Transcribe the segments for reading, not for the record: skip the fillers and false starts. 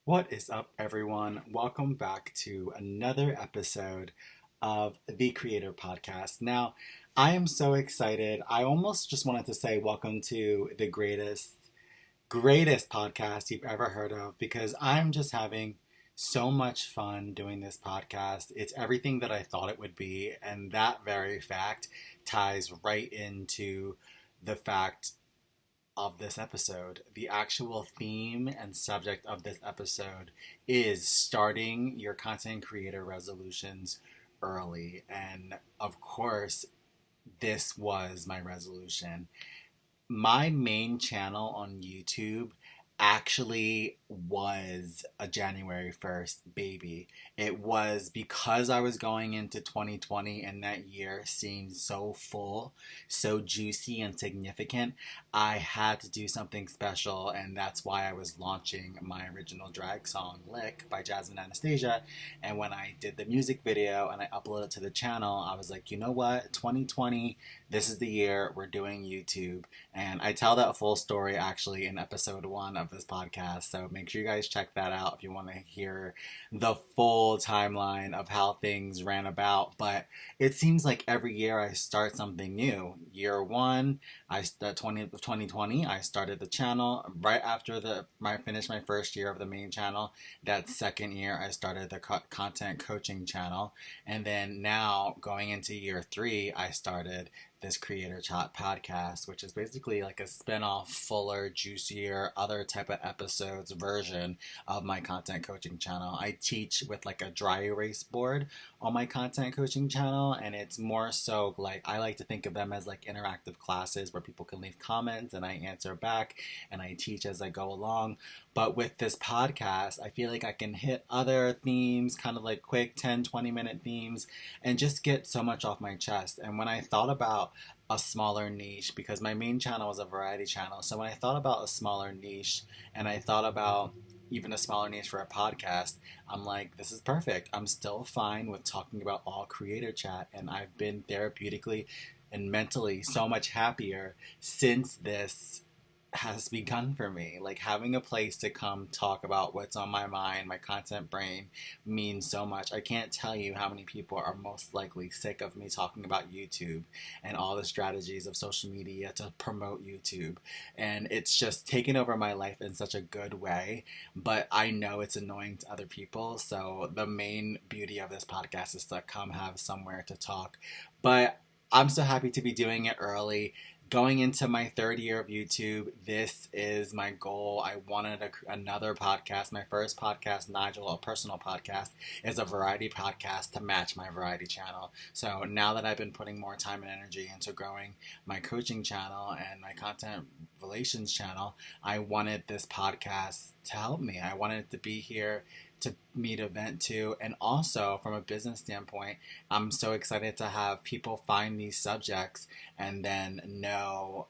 What is up, everyone? Welcome back to another episode of the Creator Podcast. Now, I am so excited. I almost just wanted to say welcome to the greatest podcast you've ever heard of because I'm just having so much fun doing this podcast. It's everything that I thought it would be, and that very fact ties right into the fact of this episode. The actual theme and subject of this episode is starting your content creator resolutions early. And of course, this was my resolution. My main channel on YouTube actually was a January 1st baby. It was because I was going into 2020 and that year seemed so full, so juicy and significant. I had to do something special, and that's why I was launching my original drag song, Lick by Jasmine Anastasia. And when I did the music video and I uploaded it to the channel, I was like, you know what? 2020, this is the year we're doing YouTube. And I tell that full story actually in episode 1 of this podcast. So make sure you guys check that out if you want to hear the full timeline of how things ran about. But it seems like every year I start something new. Year 1, the 2020, I started the channel. Right after I finished my first year of the main channel, that second year I started the content coaching channel. And then now going into year 3, I started this Creator Chat podcast, which is basically like a spin-off, fuller, juicier, other type of episodes version of my content coaching channel. I teach with like a dry erase board on my content coaching channel, and it's more so like I like to think of them as like interactive classes where people can leave comments and I answer back and I teach as I go along. But with this podcast, I feel like I can hit other themes, kind of like quick 10-20 minute themes, and just get so much off my chest. And when I thought about a smaller niche, because my main channel was a variety channel, so when I thought about a smaller niche and I thought about even a smaller niche for a podcast, I'm like, this is perfect. I'm still fine with talking about all creator chat, and I've been therapeutically and mentally so much happier since this has begun for me. Like having a place to come talk about what's on my mind, my content brain means so much. I can't tell you how many people are most likely sick of me talking about YouTube and all the strategies of social media to promote YouTube. And it's just taken over my life in such a good way, but I know it's annoying to other people. So the main beauty of this podcast is to come have somewhere to talk. But I'm so happy to be doing it early. Going into my third year of YouTube, this is my goal. I wanted another podcast. My first podcast, Nigel, a personal podcast, is a variety podcast to match my variety channel. So now that I've been putting more time and energy into growing my coaching channel and my content relations channel, I wanted this podcast to help me. I wanted it to be here to me to vent to, and also from a business standpoint, I'm so excited to have people find these subjects and then know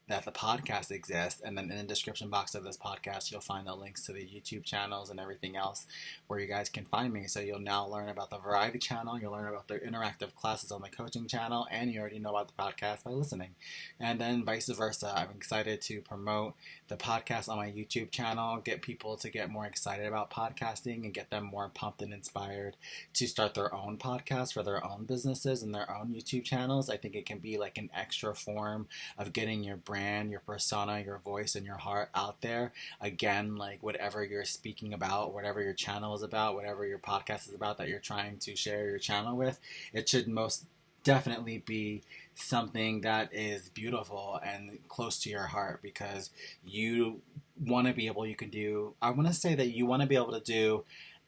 that the podcast exists. And then in the description box of this podcast, you'll find the links to the YouTube channels and everything else where you guys can find me. So you'll now learn about the variety channel, you'll learn about the interactive classes on the coaching channel, and you already know about the podcast by listening. And then vice versa. I'm excited to promote the podcast on my YouTube channel, get people to get more excited about podcasting and get them more pumped and inspired to start their own podcast for their own businesses and their own YouTube channels. I think it can be like an extra form of getting your brand, your persona, your voice, and your heart out there. Again, like whatever you're speaking about, whatever your channel is about, whatever your podcast is about that you're trying to share your channel with, it should most definitely be something that is beautiful and close to your heart, because you want to be able, you can do, I want to say that you want to be able to do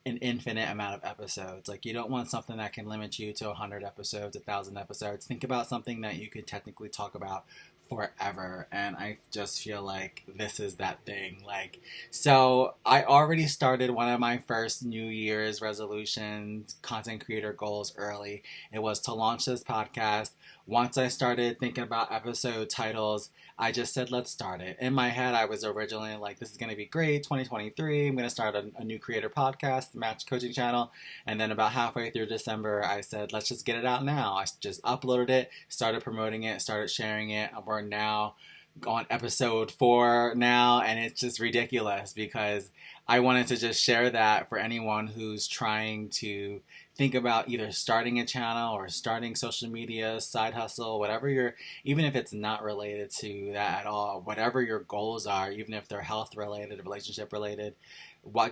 an infinite amount of episodes. Like you don't want something that can limit you to 100 episodes, 1,000 episodes. Think about something that you could technically talk about forever, and I just feel like this is that thing. Like, so I already started one of my first New Year's resolutions, content creator goals early. It was to launch this podcast. Once I started thinking about episode titles, I just said, let's start it. In my head, I was originally like, this is going to be great, 2023. I'm going to start a new creator podcast, Match Coaching Channel. And then about halfway through December, I said, let's just get it out now. I just uploaded it, started promoting it, started sharing it. We're now on episode 4 now, and it's just ridiculous because I wanted to just share that for anyone who's trying to think about either starting a channel or starting social media, side hustle, whatever even if it's not related to that at all, whatever your goals are, even if they're health related, relationship related,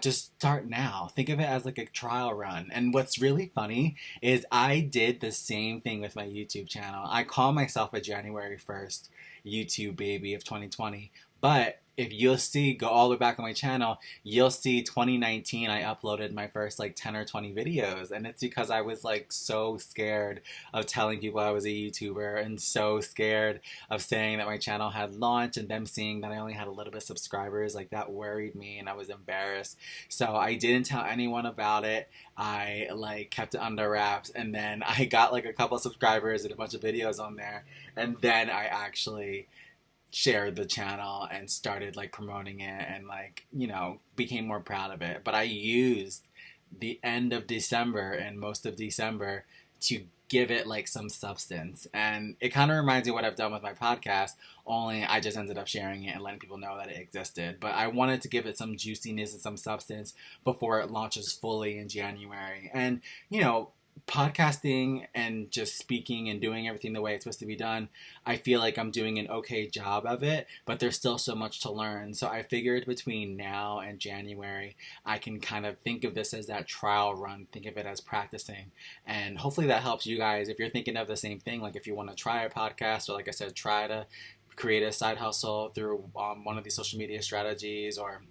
just start now. Think of it as like a trial run. And what's really funny is I did the same thing with my YouTube channel. I call myself a January 1st YouTube baby of 2020. But if you'll see, go all the way back on my channel, you'll see 2019 I uploaded my first like 10 or 20 videos. And it's because I was like so scared of telling people I was a YouTuber and so scared of saying that my channel had launched and them seeing that I only had a little bit of subscribers. Like that worried me and I was embarrassed. So I didn't tell anyone about it. I like kept it under wraps, and then I got like a couple of subscribers and a bunch of videos on there. And then I actually shared the channel and started like promoting it and like, became more proud of it. But I used the end of December and most of December to give it like some substance. And it kind of reminds me of what I've done with my podcast, only I just ended up sharing it and letting people know that it existed. But I wanted to give it some juiciness and some substance before it launches fully in January. And, podcasting and just speaking and doing everything the way it's supposed to be done, I feel like I'm doing an okay job of it, but there's still so much to learn. So I figured between now and January, I can kind of think of this as that trial run, think of it as practicing. And hopefully that helps you guys if you're thinking of the same thing, like if you want to try a podcast or like I said, try to create a side hustle through one of these social media strategies or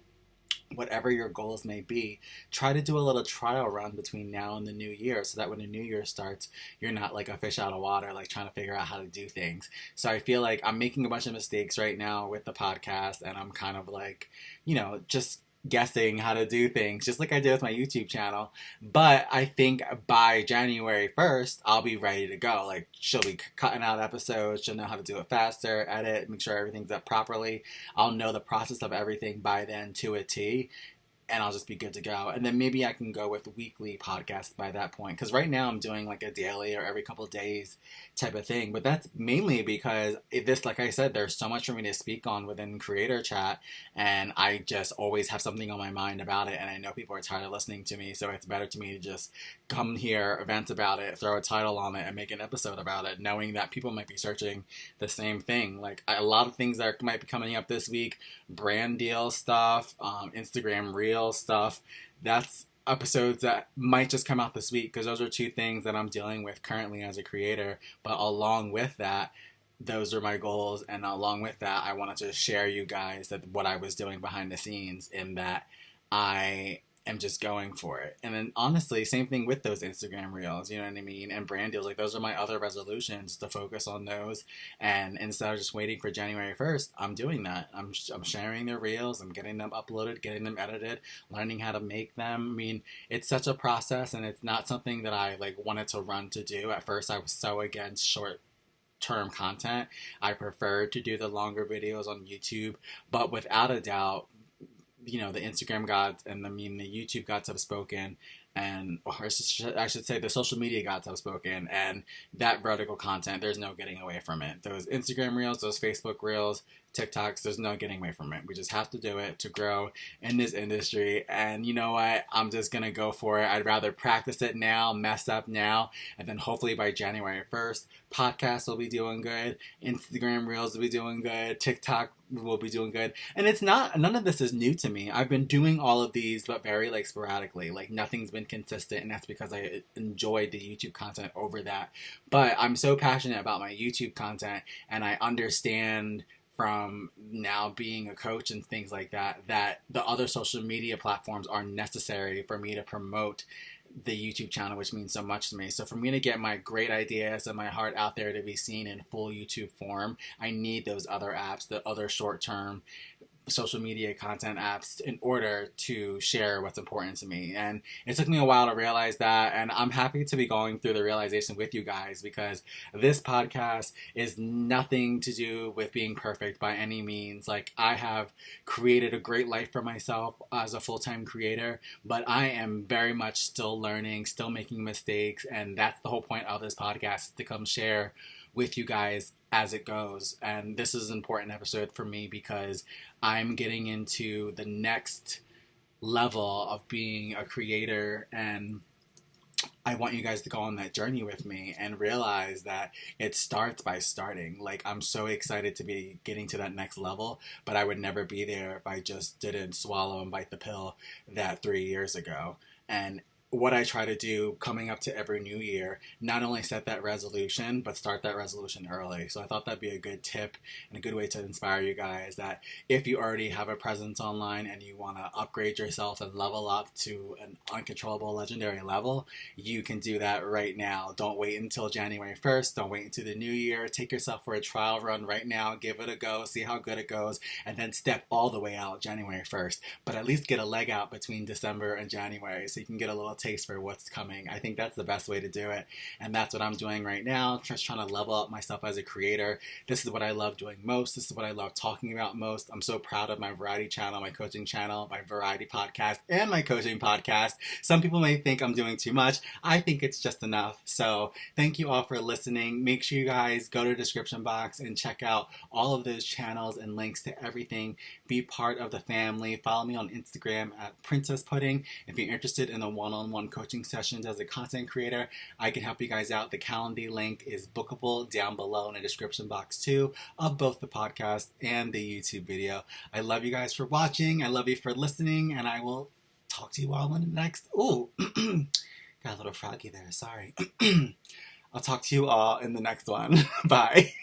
whatever your goals may be, try to do a little trial run between now and the new year so that when the new year starts, you're not like a fish out of water, like trying to figure out how to do things. So I feel like I'm making a bunch of mistakes right now with the podcast, and I'm kind of like, just guessing how to do things, just like I did with my YouTube channel. But I think by January 1st, I'll be ready to go. Like, she'll be cutting out episodes. She'll know how to do it faster, edit, make sure everything's up properly. I'll know the process of everything by then to a T. And I'll just be good to go. And then maybe I can go with weekly podcasts by that point. Because right now I'm doing like a daily or every couple of days type of thing. But that's mainly because this, like I said, there's so much for me to speak on within Creator Chat. And I just always have something on my mind about it. And I know people are tired of listening to me. So it's better to me to just come here, vent about it, throw a title on it, and make an episode about it, knowing that people might be searching the same thing. Like a lot of things that might be coming up this week, brand deal stuff, Instagram Reels stuff, that's episodes that might just come out this week because those are two things that I'm dealing with currently as a creator. But along with that, those are my goals, and along with that, I wanted to share you guys that what I was doing behind the scenes, in that I am just going for it. And then honestly, same thing with those Instagram Reels, you know what I mean, and brand deals. Like, those are my other resolutions, to focus on those. And instead of just waiting for January 1st, I'm doing that. I'm sharing their Reels, I'm getting them uploaded, getting them edited, learning how to make them. I mean, it's such a process, and it's not something that I like wanted to run to do. At first, I was so against short term content. I preferred to do the longer videos on YouTube, but without a doubt, the Instagram gods and the YouTube gods have spoken, and or I should say the social media gods have spoken, and that vertical content, there's no getting away from it. Those Instagram Reels, those Facebook Reels, TikToks, there's no getting away from it. We just have to do it to grow in this industry. And you know what? I'm just going to go for it. I'd rather practice it now, mess up now, and then hopefully by January 1st, podcasts will be doing good, Instagram Reels will be doing good, TikTok will be doing good. And none of this is new to me. I've been doing all of these, but very like sporadically. Like, nothing's been consistent, and that's because I enjoyed the YouTube content over that. But I'm so passionate about my YouTube content, and I understand from now being a coach and things like that, that the other social media platforms are necessary for me to promote the YouTube channel, which means so much to me. So for me to get my great ideas and my heart out there to be seen in full YouTube form, I need those other apps, the other short-term social media content apps, in order to share what's important to me. And it took me a while to realize that, and I'm happy to be going through the realization with you guys, because this podcast is nothing to do with being perfect by any means. Like, I have created a great life for myself as a full-time creator, but I am very much still learning, still making mistakes, and that's the whole point of this podcast, to come share with you guys as it goes. And this is an important episode for me because I'm getting into the next level of being a creator, and I want you guys to go on that journey with me and realize that it starts by starting. Like, I'm so excited to be getting to that next level, but I would never be there if I just didn't swallow and bite the pill that 3 years ago. And what I try to do coming up to every new year, not only set that resolution, but start that resolution early. So I thought that'd be a good tip and a good way to inspire you guys that if you already have a presence online and you want to upgrade yourself and level up to an uncontrollable legendary level, you can do that right now. Don't wait until January 1st. Don't wait until the new year. Take yourself for a trial run right now. Give it a go. See how good it goes. And then step all the way out January 1st. But at least get a leg out between December and January so you can get a little taste for what's coming. I think that's the best way to do it. And that's what I'm doing right now. Just trying to level up myself as a creator. This is what I love doing most. This is what I love talking about most. I'm so proud of my variety channel, my coaching channel, my variety podcast, and my coaching podcast. Some people may think I'm doing too much. I think it's just enough. So thank you all for listening. Make sure you guys go to the description box and check out all of those channels and links to everything. Be part of the family. Follow me on Instagram at Princess Pudding. If you're interested in a one-on-one coaching sessions as a content creator, I can help you guys out. The Calendly link is bookable down below in the description box too of both the podcast and the YouTube video. I love you guys for watching. I love you for listening, and I will talk to you all in the next... Ooh, got a little froggy there. Sorry. I'll talk to you all in the next one. Bye.